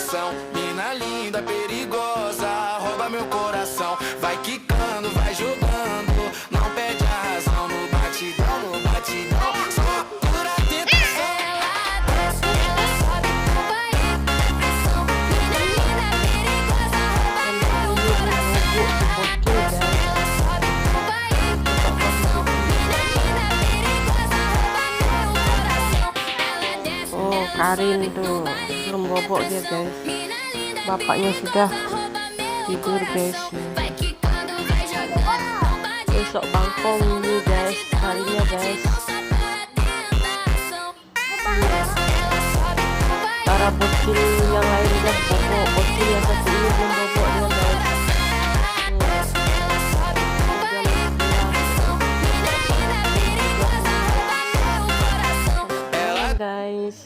atenção. Mina linda, perigosa, rouba meu coração. Vai quicando, vai jogando, não perde a razão. No batidão, no batidão, só pura tentação. Ela desce, ela sobe, rouba e atenção. Mina linda, perigosa, rouba meu coração. Ela desce, ela sobe, rouba e atenção. Mina linda, perigosa, rouba meu coração. Ela desce, Oh, Karin tuh belum bobok dia guys. Bapaknya sudah tidur guys. Besok bangkong ini guys, harinya guys. Para bocil yang lain udah bobok, bocil yang satu ini belum bobok dia guys. Guys.